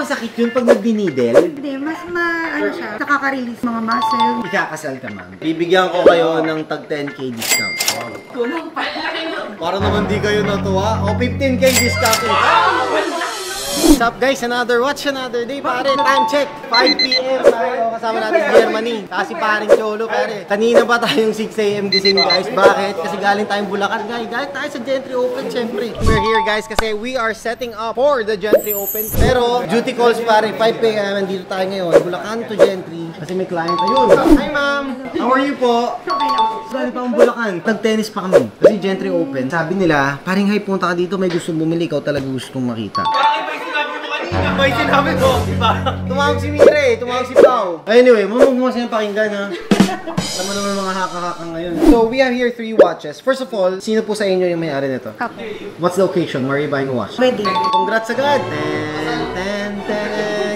masakit yun pag nagdi-needle? Hindi, mas ano siya, nakaka-release mga muscle. Ikakasal ka, ma'am. Bibigyan ko kayo ng tag 10K discount. Wow. Kulang pa. Para naman di kayo natuwa. O, 15K discount. What's up guys? Watch another day pare. Time check. 5 PM tayo. Kasama natin si Germany. Kasi paring Cholo pare. Kanina pa tayong 6 AM gising guys. Bakit? Kasi galing tayong Bulacan guys. Galing tayo sa Gentry Open syempre. We're here guys kasi we are setting up for the Gentry Open. Pero duty calls pare. 5 PM. Nandito tayo ngayon. Bulacan to Gentry. Kasi may client ayun. Hi ma'am. How are you po? Galing pa ang Bulacan. Nag-tennis pa kami. Kasi Gentry Open. Sabi nila, paring hay punta ka dito. May gusto bumili. Ikaw talaga gustong makita. May sinabi ko, diba? Tumawag si Mira eh, tumawag si Pao. Anyway, mamag mo kasi yung pakinggan ha. Alam mo naman mga haka-haka ngayon. So, we have here 3 watches. First of all, sino po sa inyo yung may-ari nito? Ako. What's the occasion? Where are you buying a watch? Wedding. Congrats agad!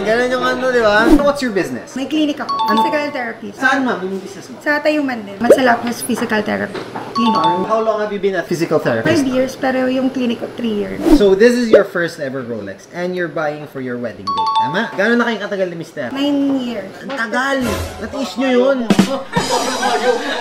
Ganun yung ano, di ba? So, what's your business? May clinic ako. Physical therapy. Saan ma'am? Yung business mo? Sa Tayuman din. Mansalapos Physical Therapy Clinic. How long have you been a physical 5 therapist? years, pero yung clinic ko 3 years. So, this is your first ever Rolex and you're buying for your wedding date. Tama? Gano'n na kayo katagal ni Mr.? 9 years. Ang tagal! Natiis nyo yun!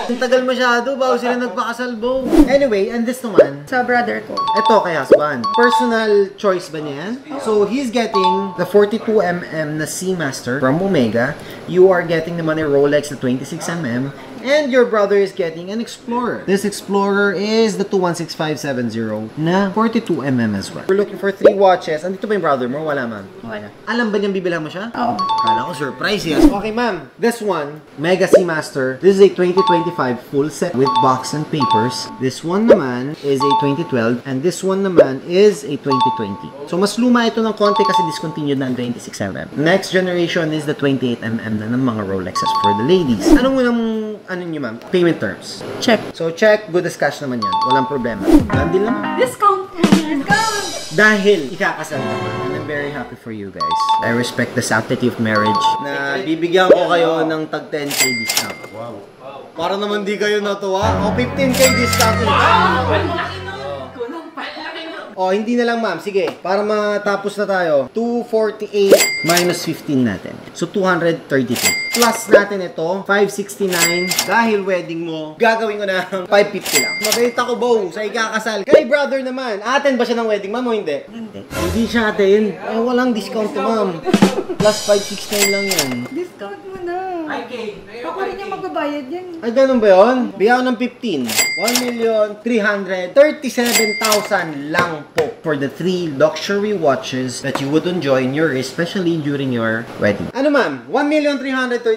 Ang tagal masyado, bago sila nagpakasal, bo. Anyway, and this naman, Sa brother ko. ito kay husband. Personal choice ba niya yan? So, he's getting the 42mm na Seamaster from Omega. You are getting naman a Rolex na 26mm. And your brother is getting an Explorer. This Explorer is the 216570 na 42mm as well. We're looking for 3 watches. Andito ba yung brother mo? Wala man. Wala. Alam ba niyang bibilhan mo siya? Oo. Kala ko surprise yan. Okay ma'am, this one, Mega Seamaster. This is a 2025 full set with box and papers. This one naman is a 2012 and this one naman is a 2020. So mas luma ito ng konti kasi discontinued na ang 26mm. Next generation is the 28mm na ng mga Rolexes for the ladies. Anong unang ano nyo ma'am? Payment terms. Check. So check, good as cash naman yan. Walang problema. Dandil naman. Discount! Discount! Dahil ikakasal ka man, and I'm very happy for you guys. I respect the sanctity of marriage na bibigyan ko kayo ng tag 10K discount. Wow. Para naman di kayo natuwa. O 15K discount. O hindi na lang ma'am. Sige, para matapos na tayo. 248 minus 15 natin. So 232. Plus natin ito, 569. Dahil wedding mo, gagawin ko na 550 lang. Mabait ako, Bo, sa ikakasal. Kay brother naman, atin ba siya ng wedding, ma'am, o hindi? Hindi. Hindi siya atin. Ay, walang discount to, ma'am. Plus 569 lang yan. Discount mo na. Ako rin yung magbabayad yan. Ay, ganun ba yun? Bigyan ko ng 15. 1,337,000 lang po for the 3 luxury watches that you would enjoy in your wrist, especially during your wedding. Ano ma'am? 1,337,000 for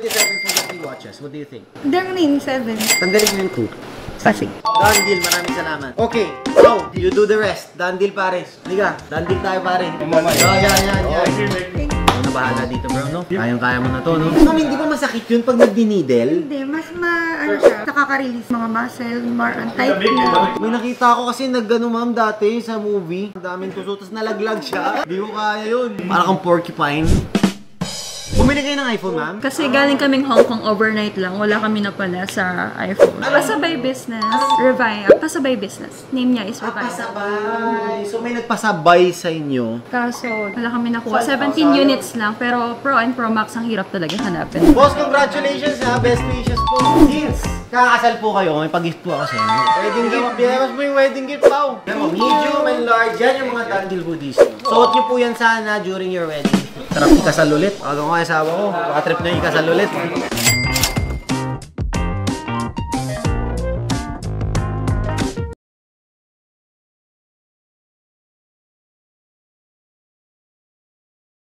the 3 watches. What do you think? Hindi na yung 7. Tanggalin ko yung 2. Pasig. Done deal. Maraming salamat. Okay. So, you do the rest. Done deal, pare. Liga. Done deal tayo, pare. Yan. Ano bahala dito, bro, no? Kayang-kaya mo na to, no? Ma'am, hindi ba masakit yun pag nagdi-needle? Hindi, mas ano siya, nakaka-release mga muscle, more on type na. May nakita ako kasi nagano ma'am dati sa movie. Ang daming tuso, tapos nalaglag siya. Hindi ko kaya yun. Parang kang porcupine. Bumili kayo ng iPhone, ma'am? Kasi galing kaming Hong Kong overnight lang. Wala kami napala sa iPhone. Pasabay Business. Revive. Pasabay Business. Name niya is Revive. Pasabay. So may nagpasabay sa inyo. Kaso, wala kami nakuha. 17 units lang. Pero Pro and Pro Max ang hirap talaga hanapin. Boss, congratulations ha. Best wishes po. Since kakasal po kayo, may pag-gift po ako sa inyo. Wedding gift. Binawas mo yung wedding gift, pao. Medium and large. Yan yung mga dandil hoodies. Suot niyo po yan sana during your wedding. Sarap ikasal ulit. Agaw ko yung asawa ko. Baka trip na ikasal ulit.